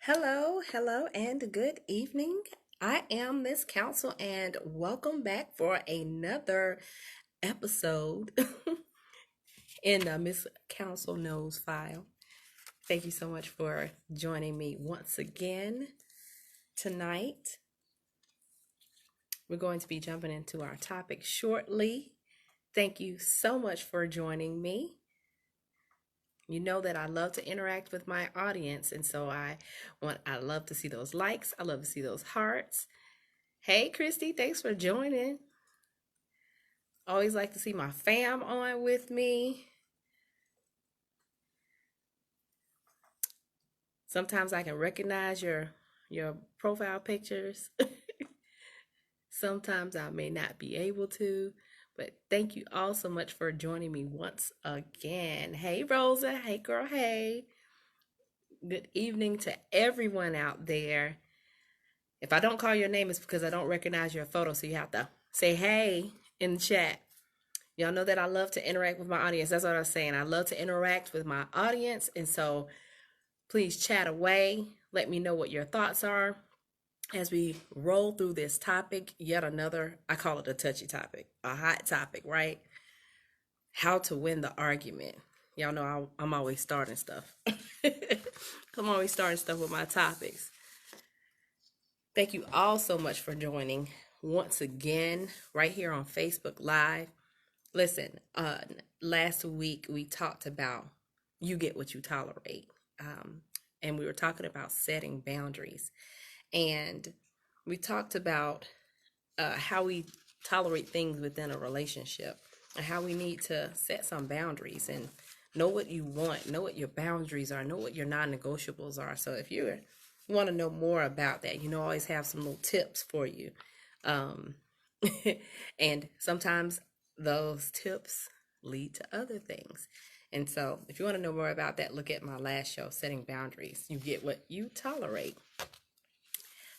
Hello, and good evening. I am Miss Council, and welcome back for another episode in the Miss Council Knows file. Thank you so much for joining me once again tonight. We're going to be jumping into our topic shortly. Thank you so much for joining me. You know that I love to interact with my audience, and so I love to see those likes. I love to see those hearts. Hey, Christy, thanks for joining. Always like to see my fam on with me. Sometimes I can recognize your profile pictures. Sometimes I may not be able to, but thank you all so much for joining me once again. Hey, Rosa. Hey, girl. Hey. Good evening to everyone out there. If I don't call your name, it's because I don't recognize your photo, so you have to say hey in the chat. Y'all know that I love to interact with my audience. That's what I was saying. I love to interact with my audience, and so please chat away. Let me know what your thoughts are as we roll through this topic. Yet another, I call it a touchy topic, a hot topic, right? How to win the argument. Y'all know I'm always starting stuff. I'm always starting stuff with my topics. Thank you all so much for joining once again right here on Facebook Live. Listen, last week we talked about you get what you tolerate. And we were talking about setting boundaries. And we talked about how we tolerate things within a relationship and how we need to set some boundaries and know what you want, know what your boundaries are, know what your non-negotiables are. So if you want to know more about that, I always have some little tips for you. And sometimes those tips lead to other things. And so if you want to know more about that, look at my last show, Setting Boundaries. You get what you tolerate.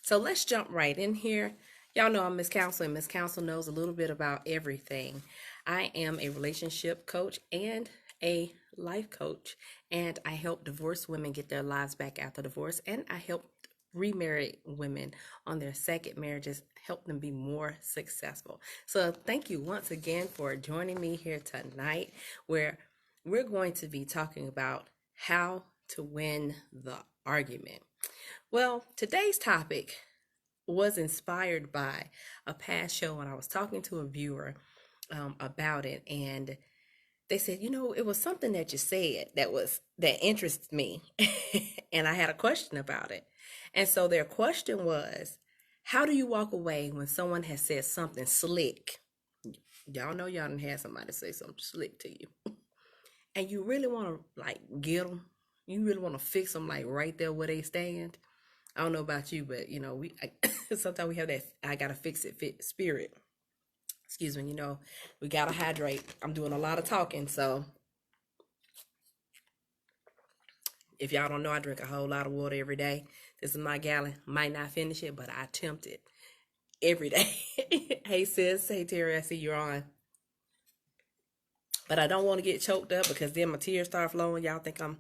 So let's jump right in here. Y'all know I'm Miss Council, and Miss Council knows a little bit about everything. I am a relationship coach and a life coach, and I help divorced women get their lives back after divorce, and I help remarried women on their second marriages, help them be more successful. So thank you once again for joining me here tonight, where we're going to be talking about how to win the argument. Well, today's topic was inspired by a past show, and I was talking to a viewer about it, and they said, it was something that you said that interested me, and I had a question about it. And so their question was, how do you walk away when someone has said something slick? Y'all know y'all done had somebody say something slick to you, and you really want to get them. You really want to fix them right there where they stand. I don't know about you, but sometimes we have that I gotta fix it fit spirit. Excuse me, we gotta hydrate. I'm doing a lot of talking, so if y'all don't know, I drink a whole lot of water every day. This is my gallon. Might not finish it, but I attempt it every day. Hey sis, hey Terry, I see you're on. But I don't want to get choked up because then my tears start flowing. Y'all think my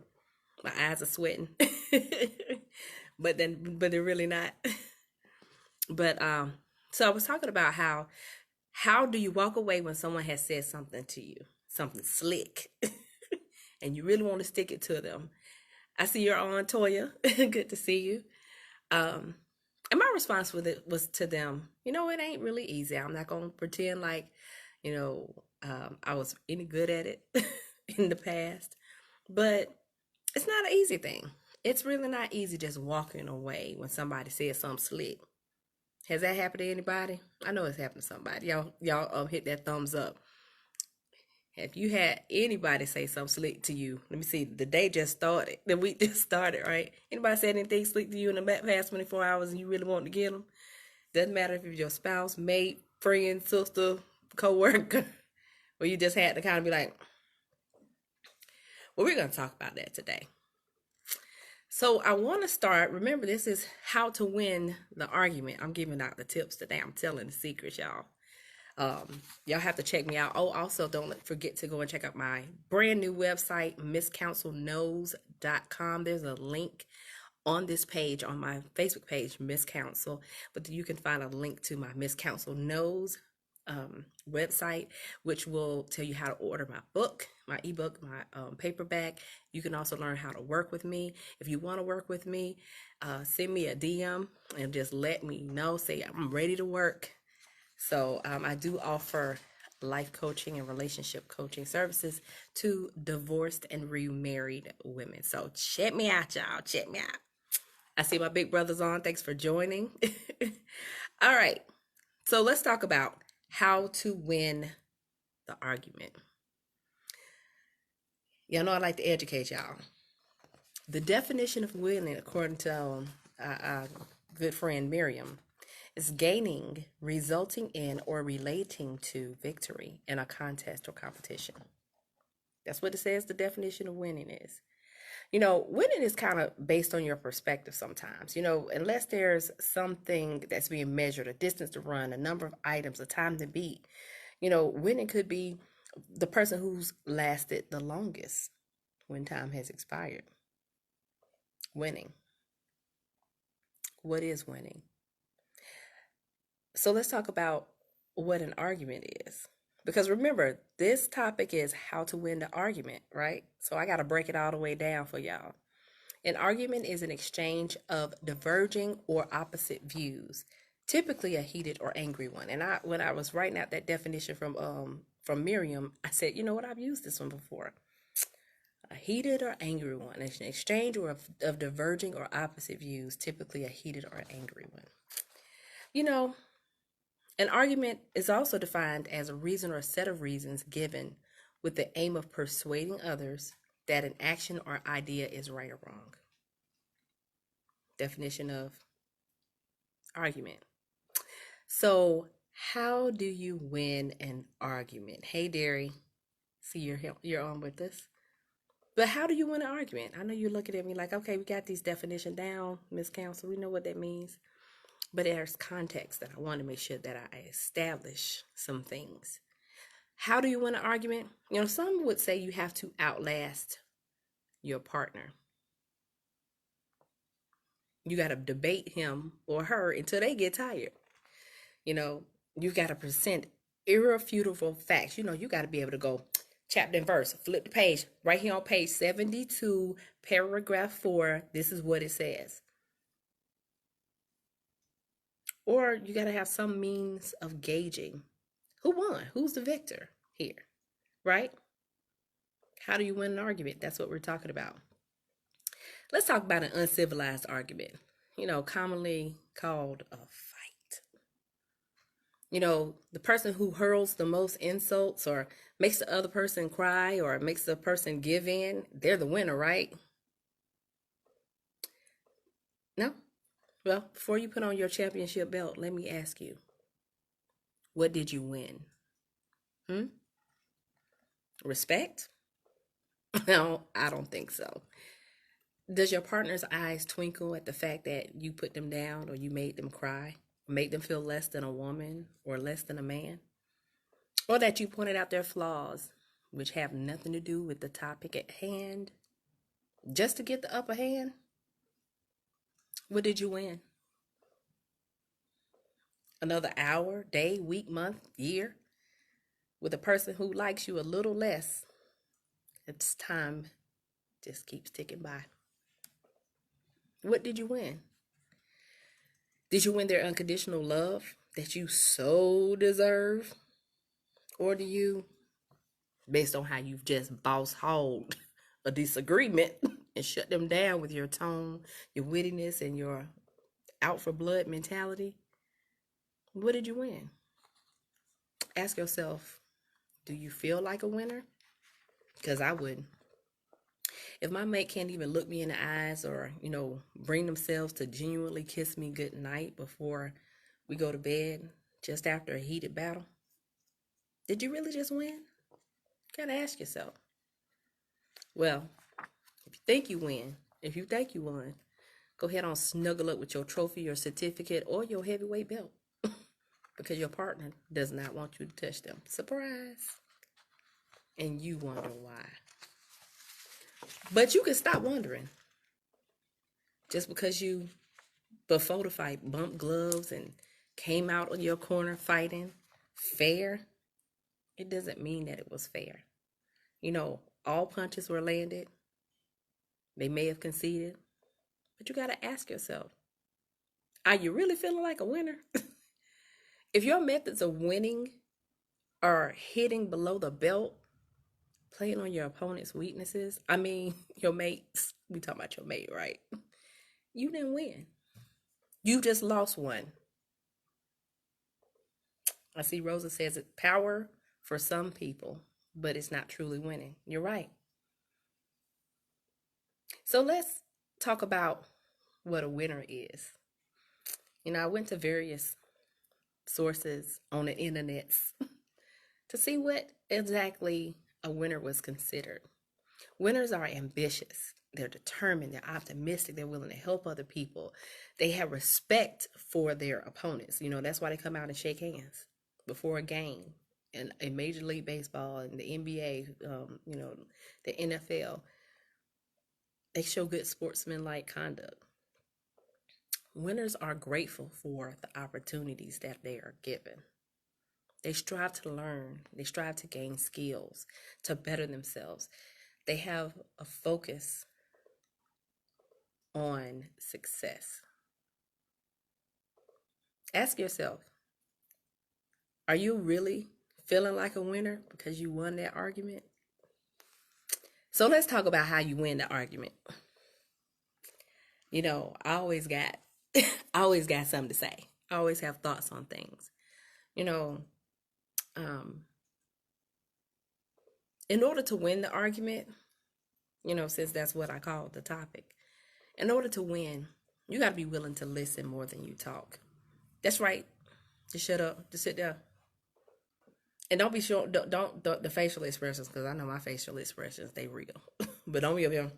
eyes are sweating. but they're really not. But so I was talking about how do you walk away when someone has said something to you, something slick, and you really want to stick it to them. I see you're on, Toya. Good to see you. And my response with it was to them, it ain't really easy. I'm not going to pretend like, I was any good at it in the past. But it's not an easy thing. It's really not easy just walking away when somebody says something slick. Has that happened to anybody? I know it's happened to somebody. Y'all hit that thumbs up. Have you had anybody say something slick to you? Let me see. The day just started. The week just started, right? Anybody said anything slick to you in the past 24 hours and you really want to get them? Doesn't matter if it's your spouse, mate, friend, sister, co-worker, or you just had to kind of be like, well, we're going to talk about that today. So I want to start. Remember, this is how to win the argument. I'm giving out the tips today. I'm telling the secrets, y'all. Y'all have to check me out. Oh, also don't forget to go and check out my brand new website, MissCouncilKnows.com. There's a link on this page, on my Facebook page, Miss Counsel, but you can find a link to my Miss Counsel Knows website, which will tell you how to order my book, my ebook, my paperback. You can also learn how to work with me. If you want to work with me, send me a DM and just let me know. Say I'm ready to work. So I do offer life coaching and relationship coaching services to divorced and remarried women. So check me out, y'all. Check me out. I see my big brother's on. Thanks for joining. All right. So let's talk about how to win the argument. Y'all know I like to educate y'all. The definition of winning, according to our good friend Miriam, is gaining, resulting in, or relating to victory in a contest or competition. That's what it says the definition of winning is. Winning is kind of based on your perspective sometimes. Unless there's something that's being measured, a distance to run, a number of items, a time to beat, winning could be the person who's lasted the longest when time has expired. Winning. What is winning? So let's talk about what an argument is. Because remember, this topic is how to win the argument, right? So I got to break it all the way down for y'all. An argument is an exchange of diverging or opposite views, typically a heated or angry one. And when I was writing out that definition from Miriam, I said, you know what, I've used this one before. A heated or angry one. It's an exchange of diverging or opposite views, typically a heated or angry one. An argument is also defined as a reason or a set of reasons given with the aim of persuading others that an action or idea is right or wrong. Definition of argument. So, how do you win an argument? Hey, Derry, see you're on with us. But how do you win an argument? I know you're looking at me like, okay, we got these definitions down, Miss Counsel. We know what that means. But there's context that I want to make sure that I establish some things. How do you win an argument? Some would say you have to outlast your partner. You got to debate him or her until they get tired. You got to present irrefutable facts. You got to be able to go chapter and verse, flip the page. Right here on page 72, paragraph 4, this is what it says. Or you got to have some means of gauging who won, who's the victor here, right? How do you win an argument? That's what we're talking about. Let's talk about an uncivilized argument, commonly called a fight. The person who hurls the most insults or makes the other person cry or makes the person give in, they're the winner, right? No? Well, before you put on your championship belt, let me ask you, what did you win? Respect? No, I don't think so. Does your partner's eyes twinkle at the fact that you put them down or you made them cry, or made them feel less than a woman or less than a man? Or that you pointed out their flaws, which have nothing to do with the topic at hand, just to get the upper hand? What did you win? Another hour, day, week, month, year with a person who likes you a little less. It's time just keeps ticking by. What did you win? Did you win their unconditional love that you so deserve? Or do you, based on how you've just boss hogged a disagreement and shut them down with your tone, your wittiness, and your out for blood mentality, what did you win? Ask yourself, do you feel like a winner? Because I wouldn't. If my mate can't even look me in the eyes or, bring themselves to genuinely kiss me good night before we go to bed, just after a heated battle, did you really just win? You gotta ask yourself. Well, if you think you win, if you think you won, go ahead and snuggle up with your trophy, your certificate, or your heavyweight belt. Because your partner does not want you to touch them. Surprise. And you wonder why. But you can stop wondering. Just because you, before the fight, bumped gloves and came out on your corner fighting fair, it doesn't mean that it was fair. All punches were landed. They may have conceded, but you got to ask yourself, are you really feeling like a winner? If your methods of winning are hitting below the belt, playing on your opponent's weaknesses, I mean, your mates, we talking about your mate, right? You didn't win. You just lost one. I see Rosa says it's power for some people, but it's not truly winning. You're right. So let's talk about what a winner is. I went to various sources on the internets to see what exactly a winner was considered. Winners are ambitious. They're determined. They're optimistic. They're willing to help other people. They have respect for their opponents. That's why they come out and shake hands before a game in Major League Baseball and the NBA, the NFL. They show good sportsmanlike conduct. Winners are grateful for the opportunities that they are given. They strive to learn. They strive to gain skills, to better themselves. They have a focus on success. Ask yourself, are you really feeling like a winner because you won that argument? So let's talk about how you win the argument. I always got something to say. I always have thoughts on things. In order to win the argument, since that's what I call the topic, in order to win, you got to be willing to listen more than you talk. That's right. Just shut up. Just sit there. And don't be sure. Don't the facial expressions, because I know my facial expressions, they real. But don't be up here,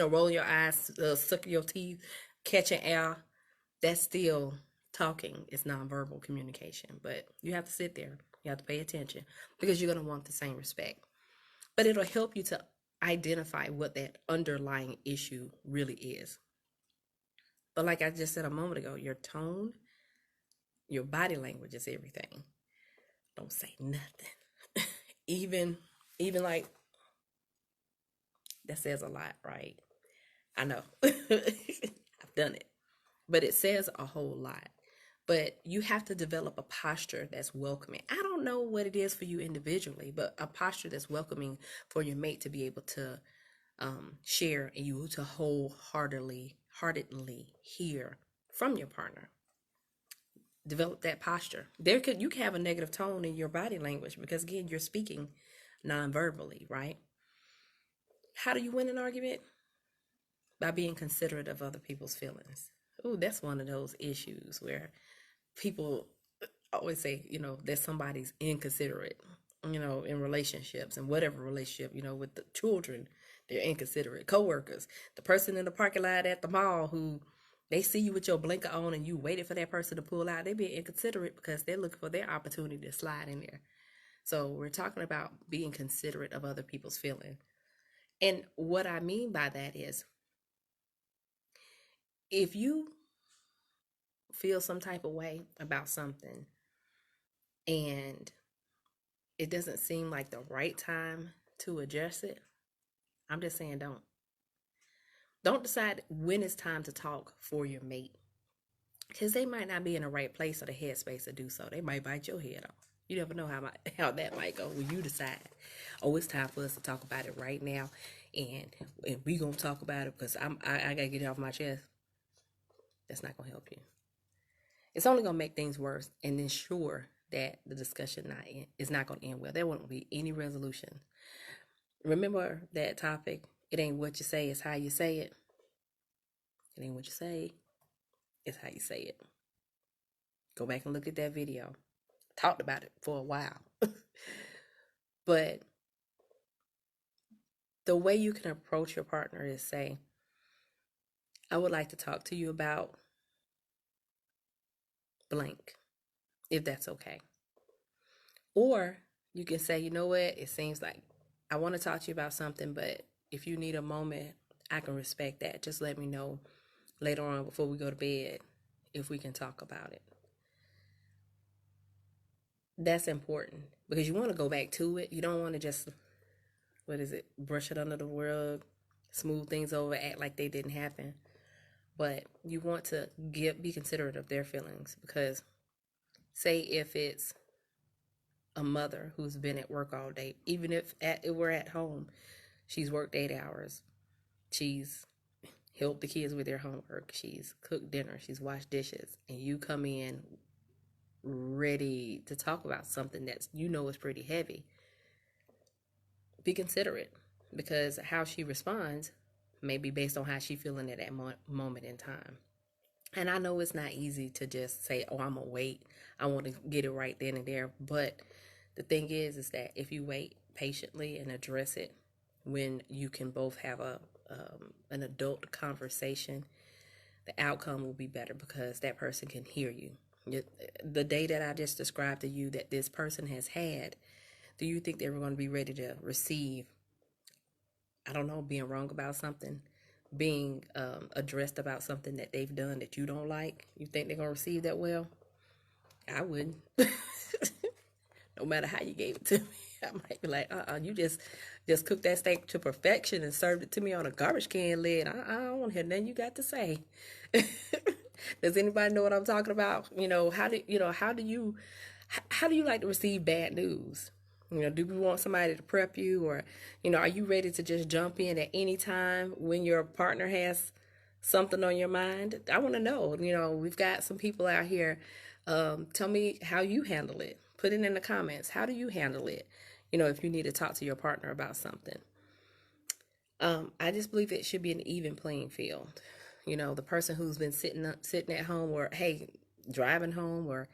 rolling your eyes, sucking your teeth, catching air. That's still talking. It's nonverbal communication. But you have to sit there. You have to pay attention because you're going to want the same respect. But it'll help you to identify what that underlying issue really is. But like I just said a moment ago, your tone, your body language is everything. Don't say nothing. even like, that says a lot, right? I know. I've done it. But it says a whole lot. But you have to develop a posture that's welcoming. I don't know what it is for you individually, but a posture that's welcoming for your mate to be able to share and you to wholeheartedly hear from your partner. Develop that posture. You can have a negative tone in your body language because, again, you're speaking non-verbally, right? How do you win an argument? By being considerate of other people's feelings. Ooh, that's one of those issues where people always say, that somebody's inconsiderate, in relationships and whatever relationship, with the children, they're inconsiderate. Coworkers, the person in the parking lot at the mall who they see you with your blinker on and you waited for that person to pull out, they being inconsiderate because they're looking for their opportunity to slide in there. So we're talking about being considerate of other people's feelings. And what I mean by that is, if you feel some type of way about something and it doesn't seem like the right time to address it, I'm just saying don't decide when it's time to talk for your mate, because they might not be in the right place or the headspace to do so. They might bite your head off. You never know how that might go when you decide, oh, it's time for us to talk about it right now, and we gonna talk about it because I gotta get it off my chest. That's not gonna help you. It's only gonna make things worse and ensure that the discussion is not gonna end well. There won't be any resolution. Remember that topic. It ain't what you say, it's how you say it. It ain't what you say, it's how you say it. Go back and look at that video. Talked about it for a while. But the way you can approach your partner is say, I would like to talk to you about blank, if that's okay. Or you can say, you know what, it seems like I want to talk to you about something, but if you need a moment, I can respect that. Just let me know later on before we go to bed if we can talk about it. That's important because you want to go back to it. You don't want to just, what is it, brush it under the rug, smooth things over, act like they didn't happen. But you want to be considerate of their feelings, because say if it's a mother who's been at work all day, even if we're at home, she's worked 8 hours, she's helped the kids with their homework, she's cooked dinner, she's washed dishes, and you come in ready to talk about something that's, is pretty heavy. Be considerate, because how she responds may be based on how she's feeling at that moment in time. And I know it's not easy to just say, oh, I'm going to wait, I want to get it right then and there. But the thing is that if you wait patiently and address it when you can both have an adult conversation, the outcome will be better, because that person can hear you. The day that I just described to you that this person has had, do you think they were going to be ready to receive, I don't know, being wrong about something, being addressed about something that they've done that you don't like? You think they're going to receive that well? I wouldn't. No matter how you gave it to me, I might be like, you just cooked that steak to perfection and served it to me on a garbage can lid. I don't want to hear nothing you got to say. Does anybody know what I'm talking about? How do you like to receive bad news? Do we want somebody to prep you, or, are you ready to just jump in at any time when your partner has something on your mind? I want to know. We've got some people out here. Tell me how you handle it. Put it in the comments. How do you handle it? If you need to talk to your partner about something. I just believe it should be an even playing field. The person who's been sitting at home, or driving home, or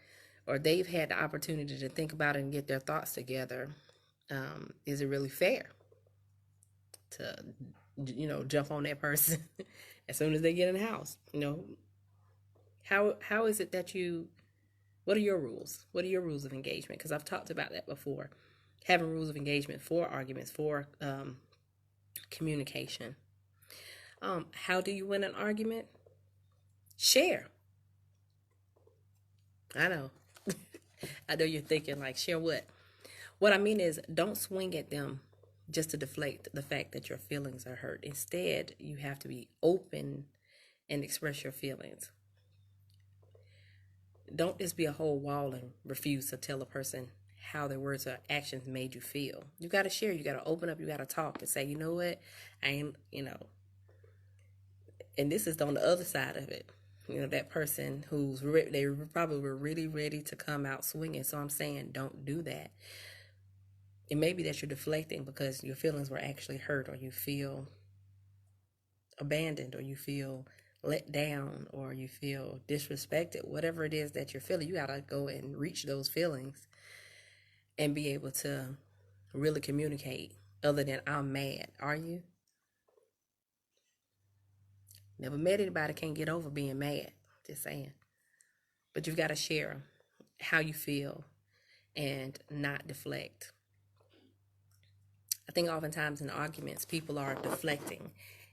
they've had the opportunity to think about it and get their thoughts together. Is it really fair to, jump on that person as soon as they get in the house? How is it that what are your rules? What are your rules of engagement? Because I've talked about that before. Having rules of engagement for arguments, for communication. How do you win an argument? Share. I know. I know you're thinking, like, share what? What I mean is, don't swing at them just to deflate the fact that your feelings are hurt. Instead, you have to be open and express your feelings. Don't just be a whole wall and refuse to tell a person how their words or actions made you feel. You got to share. You got to open up. You got to talk and say, you know what? I ain't, and this is on the other side of it. That person they probably were really ready to come out swinging. So I'm saying, don't do that. It may be that you're deflecting because your feelings were actually hurt, or you feel abandoned, or you feel let down, or you feel disrespected. Whatever it is that you're feeling, you got to go and reach those feelings and be able to really communicate, other than I'm mad. Are you? Never met anybody can't get over being mad. Just saying. But you've got to share how you feel and not deflect. I think oftentimes in arguments, people are deflecting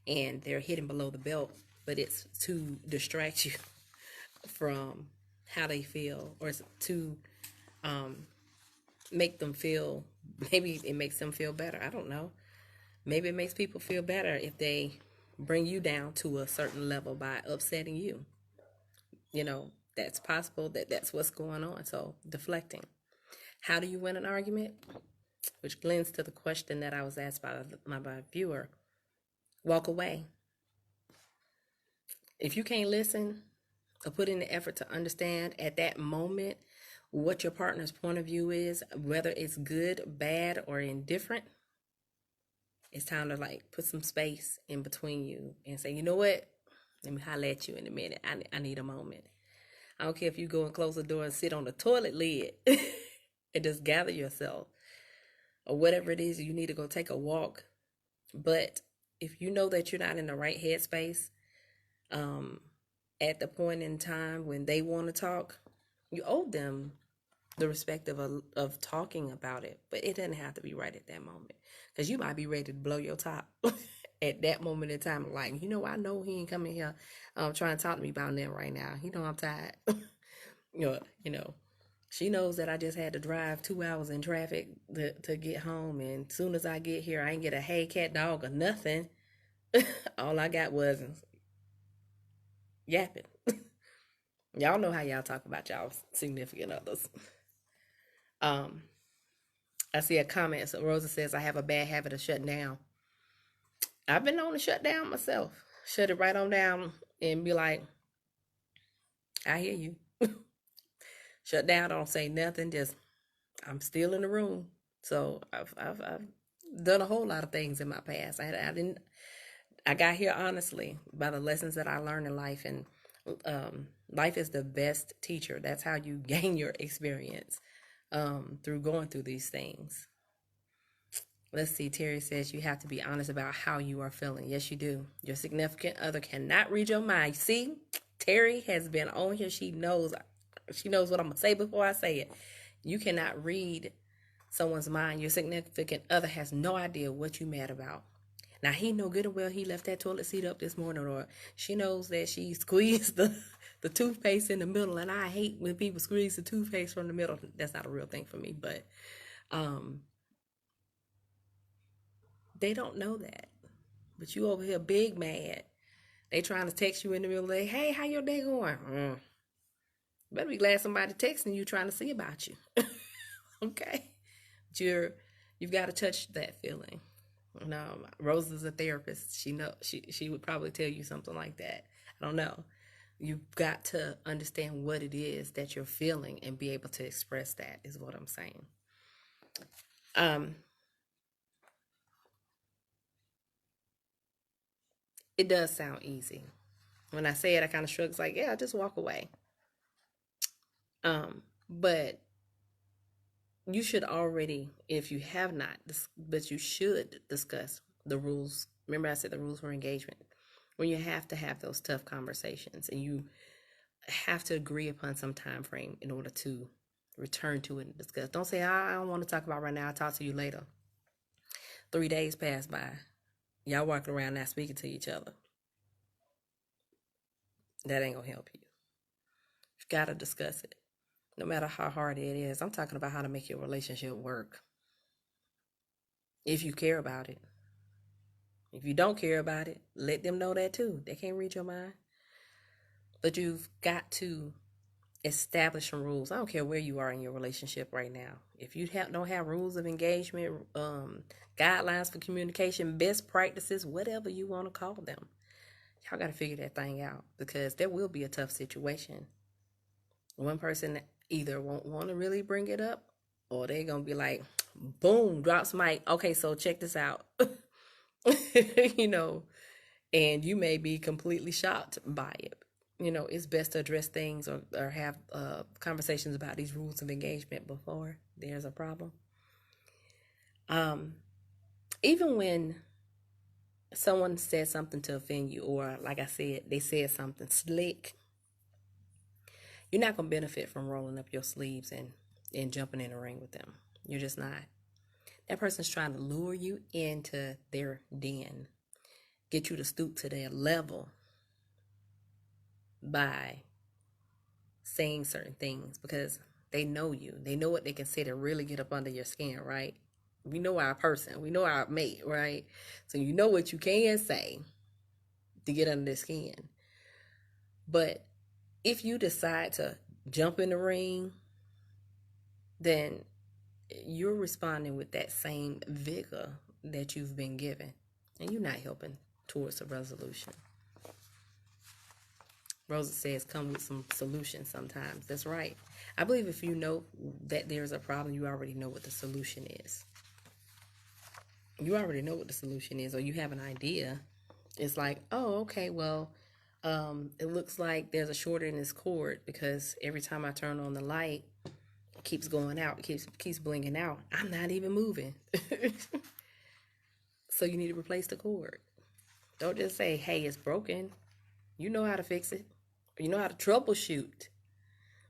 and they're hitting below the belt, but it's to distract you from how they feel, or to make them feel, maybe it makes them feel better. I don't know. Maybe it makes people feel better if they bring you down to a certain level by upsetting you. That's possible, that's what's going on. So deflecting. How do you win an argument? Which lends to the question that I was asked by my viewer. Walk away. If you can't listen or put in the effort to understand at that moment what your partner's point of view is, whether it's good, bad, or indifferent, it's time to put some space in between you and say, you know what? Let me holler at you in a minute. I need a moment. I don't care if you go and close the door and sit on the toilet lid and just gather yourself, or whatever it is, you need to go take a walk. But if you know that you're not in the right headspace at the point in time when they want to talk, you owe them the respect of talking about it. But it doesn't have to be right at that moment, because you might be ready to blow your top at that moment in time, like, I know he ain't coming here trying to talk to me about nothing right now. I'm tired. You know, she knows that I just had to drive 2 hours in traffic to get home. And as soon as I get here, I ain't get a hey cat dog or nothing. All I got was yapping. Y'all know how y'all talk about y'all significant others. Um, I see a comment. So Rosa says, I have a bad habit of shutting down. I've been known to shut down myself. Shut it right on down and be like, I hear you. Shut down, don't say nothing, just I'm still in the room. So I've done a whole lot of things in my past. I got here honestly by the lessons that I learned in life, and life is the best teacher. That's how you gain your experience through going through these things. Let's see. Terry says you have to be honest about how you are feeling. Yes, you do. Your significant other cannot read your mind. See, Terry has been on here. She knows what I'm gonna say before I say it. You cannot read someone's mind. Your significant other has no idea what you mad about. Now, he know good and well he left that toilet seat up this morning, or she knows that she squeezed the toothpaste in the middle, and I hate when people squeeze the toothpaste from the middle. That's not a real thing for me, but they don't know that. But you over here big mad. They trying to text you in the middle of the day, hey, how your day going? Better be glad somebody texting you trying to see about you. Okay? But you've got to touch that feeling. Rose is a therapist. She would probably tell you something like that. I don't know. You've got to understand what it is that you're feeling and be able to express that, is what I'm saying. It does sound easy. When I say it, I kind of shrug. It's like, yeah, just walk away. But you should already, if you have not, but you should discuss the rules. Remember I said the rules for engagement. When you have to have those tough conversations and you have to agree upon some time frame in order to return to it and discuss. Don't say, I don't want to talk about right now. I'll talk to you later. 3 days pass by. Y'all walking around not speaking to each other. That ain't going to help you. You've got to discuss it. No matter how hard it is. I'm talking about how to make your relationship work. If you care about it. If you don't care about it, let them know that too. They can't read your mind. But you've got to establish some rules. I don't care where you are in your relationship right now. If you don't have rules of engagement, guidelines for communication, best practices, whatever you want to call them, y'all got to figure that thing out, because there will be a tough situation. One person either won't want to really bring it up, or they're going to be like, boom, drops mic. Okay, so check this out. And you may be completely shocked by it. It's best to address things or have conversations about these rules of engagement before there's a problem. Even when someone said something to offend you, or like I said, they said something slick, you're not going to benefit from rolling up your sleeves and jumping in the ring with them. You're just not. That person's trying to lure you into their den, get you to stoop to their level by saying certain things, because they know you. They know what they can say to really get up under your skin, right? We know our person. We know our mate, right? So you know what you can say to get under their skin. But if you decide to jump in the ring, then you're responding with that same vigor that you've been given, and you're not helping towards a resolution. Rosa says, come with some solutions sometimes. That's right. I believe if you know that there's a problem, you already know what the solution is. You already know what the solution is, or you have an idea. It's like, oh, okay, well, it looks like there's a short in this cord, because every time I turn on the light, it keeps going out, it keeps blinking out. I'm not even moving. So you need to replace the cord. Don't just say, hey, it's broken. You know how to fix it. You know how to troubleshoot.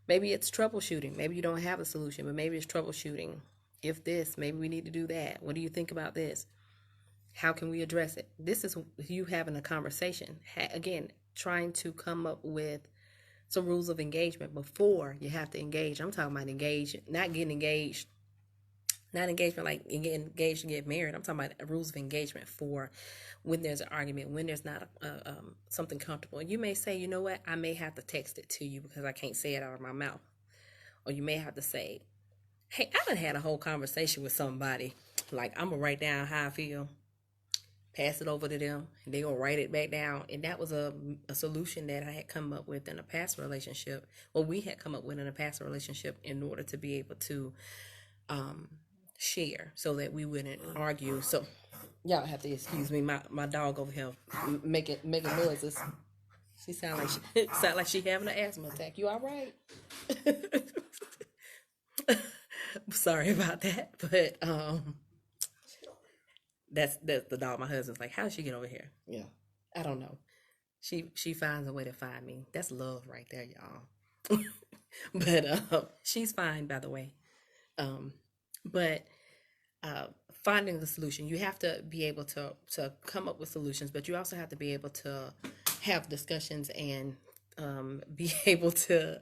Maybe it's troubleshooting. Maybe you don't have a solution, but maybe it's troubleshooting. If this, maybe we need to do that. What do you think about this? How can we address it? This is you having a conversation. Again, trying to come up with some rules of engagement before you have to engage. I'm talking about engage, not getting engaged, not engagement like get engaged and get married. I'm talking about rules of engagement for when there's an argument, when there's not something comfortable. You may say, you know what, I may have to text it to you because I can't say it out of my mouth. Or you may have to say, hey, I done had a whole conversation with somebody. Like, I'm going to write down how I feel, pass it over to them, and they gonna write it back down. And that was a solution that I had come up with in a past relationship. Well, we had come up with in a past relationship in order to be able to share so that we wouldn't argue. So y'all have to excuse me. My dog over here making noises. She sound like she having an asthma attack. You all right? Sorry about that, but that's the dog. My husband's like, how did she get over here? Yeah, I don't know. She finds a way to find me. That's love right there, y'all. But she's fine, by the way. But finding the solution, you have to be able to come up with solutions, but you also have to be able to have discussions and be able to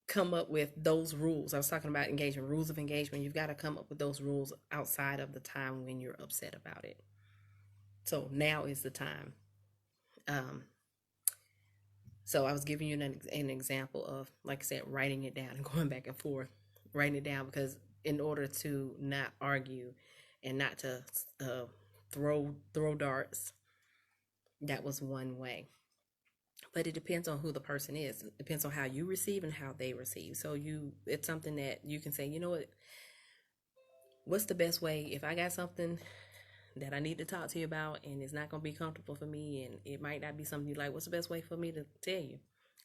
come up with those rules. I was talking about engagement, rules of engagement. You've got to come up with those rules outside of the time when you're upset about it. So now is the time. So I was giving you an example of, like I said, writing it down and going back and forth, writing it down, because in order to not argue and not to throw darts, that was one way. But it depends on who the person is. It depends on how you receive and how they receive. So it's something that you can say, you know what, what's the best way if I got something that I need to talk to you about and it's not going to be comfortable for me and it might not be something you like, what's the best way for me to tell you?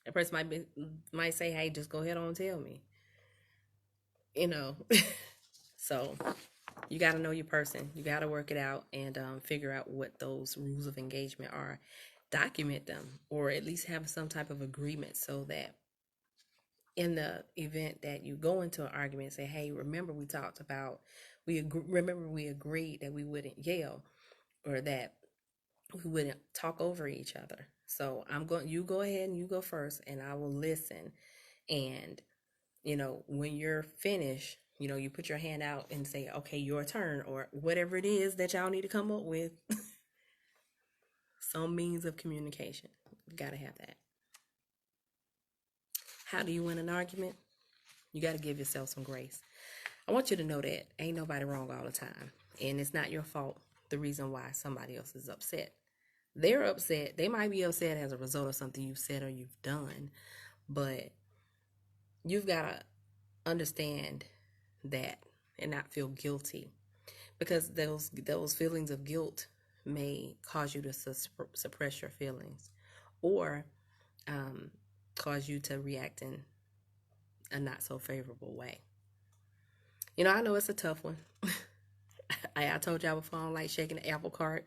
That person might say, hey, just go ahead on and tell me. You know, so you got to know your person. You got to work it out and figure out what those rules of engagement are. Document them, or at least have some type of agreement so that in the event that you go into an argument, say, hey, remember we talked about, remember we agreed that we wouldn't yell or that we wouldn't talk over each other. So you go ahead and you go first and I will listen. And, when you're finished, you put your hand out and say, okay, your turn, or whatever it is that y'all need to come up with. Some means of communication. You got to have that. How do you win an argument? You got to give yourself some grace. I want you to know that ain't nobody wrong all the time. And it's not your fault the reason why somebody else is upset. They're upset. They might be upset as a result of something you've said or you've done. But you've got to understand that and not feel guilty. Because those feelings of guilt may cause you to suppress your feelings or cause you to react in a not so favorable way. I know it's a tough one. I told y'all before, I don't like shaking the apple cart,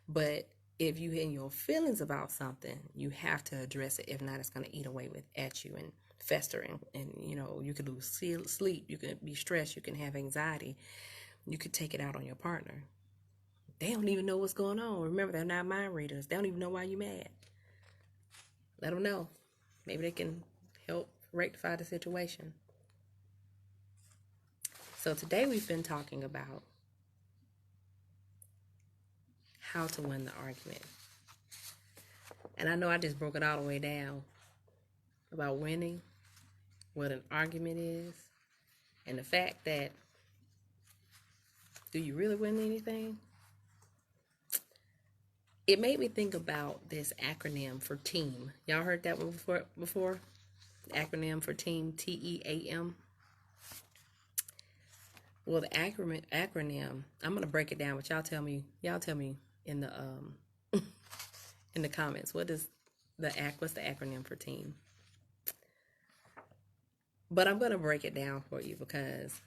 but if you in your feelings about something, you have to address it. If not, it's going to eat away at you and fester, and you could lose sleep, you could be stressed, you can have anxiety, you could take it out on your partner. They don't even know what's going on. Remember, they're not mind readers. They don't even know why you're mad. Let them know. Maybe they can help rectify the situation. So today we've been talking about how to win the argument. And I know I just broke it all the way down about winning, what an argument is, and the fact that, do you really win anything? It made me think about this acronym for TEAM. Y'all heard that one before? The acronym for TEAM, TEAM. Well, the acronym, I'm going to break it down, but y'all tell me in the in the comments, what's the acronym for TEAM? But I'm going to break it down for you because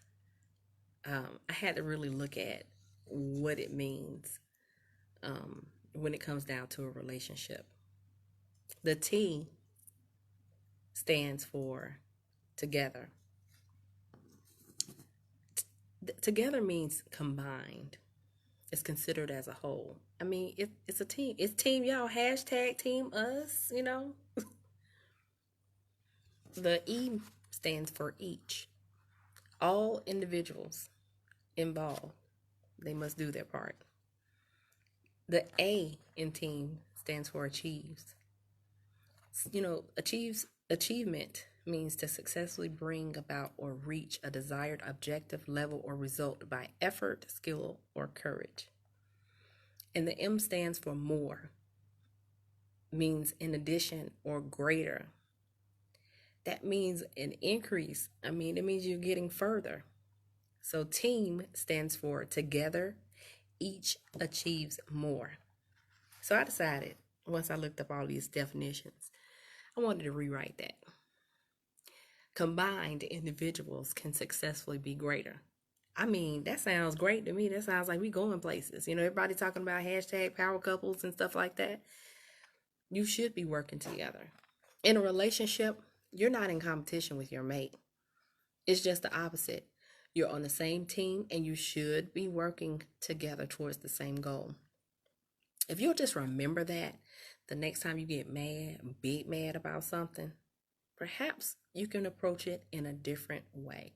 I had to really look at what it means when it comes down to a relationship. The T stands for together. Together means combined. It's considered as a whole. I mean, it's a team. It's team y'all. Hashtag team us, you know. The E stands for each. All individuals involved, they must do their part. The A in team stands for achieves. Achievement means to successfully bring about or reach a desired objective, level, or result by effort, skill, or courage. And the M stands for more, means in addition or greater. That means an increase. I mean, it means you're getting further. So team stands for together, each achieves more. So I decided, once I looked up all these definitions, I wanted to rewrite that. Combined individuals can successfully be greater. I mean, that sounds great to me. That sounds like we going places. Everybody talking about hashtag power couples and stuff like that. You should be working together. In a relationship, you're not in competition with your mate. It's just the opposite. You're on the same team and you should be working together towards the same goal. If you'll just remember that the next time you get mad, big mad about something, perhaps you can approach it in a different way.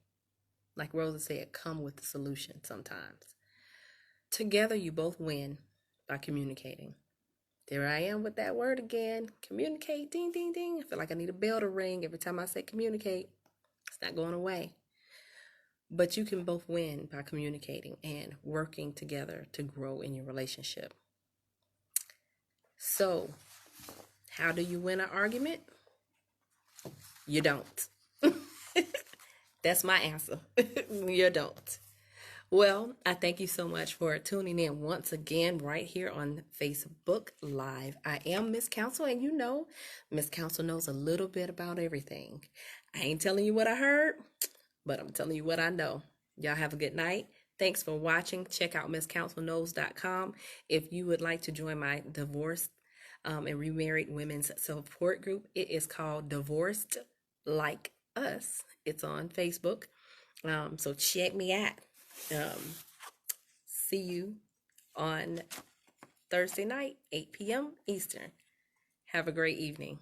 Like Rosa said, come with the solution sometimes. Together, you both win by communicating. There I am with that word again. Communicate, ding, ding, ding. I feel like I need a bell to ring every time I say communicate. It's not going away. But you can both win by communicating and working together to grow in your relationship. So, how do you win an argument? You don't. That's my answer. You don't. Well, I thank you so much for tuning in once again right here on Facebook Live. I am Miss Council, and Miss Council knows a little bit about everything. I ain't telling you what I heard, but I'm telling you what I know. Y'all have a good night. Thanks for watching. Check out MissCouncilKnows.com if you would like to join my divorced and remarried women's support group. It is called Divorced Like Us. It's on Facebook. So check me out. See you on Thursday night, 8 p.m. Eastern. Have a great evening.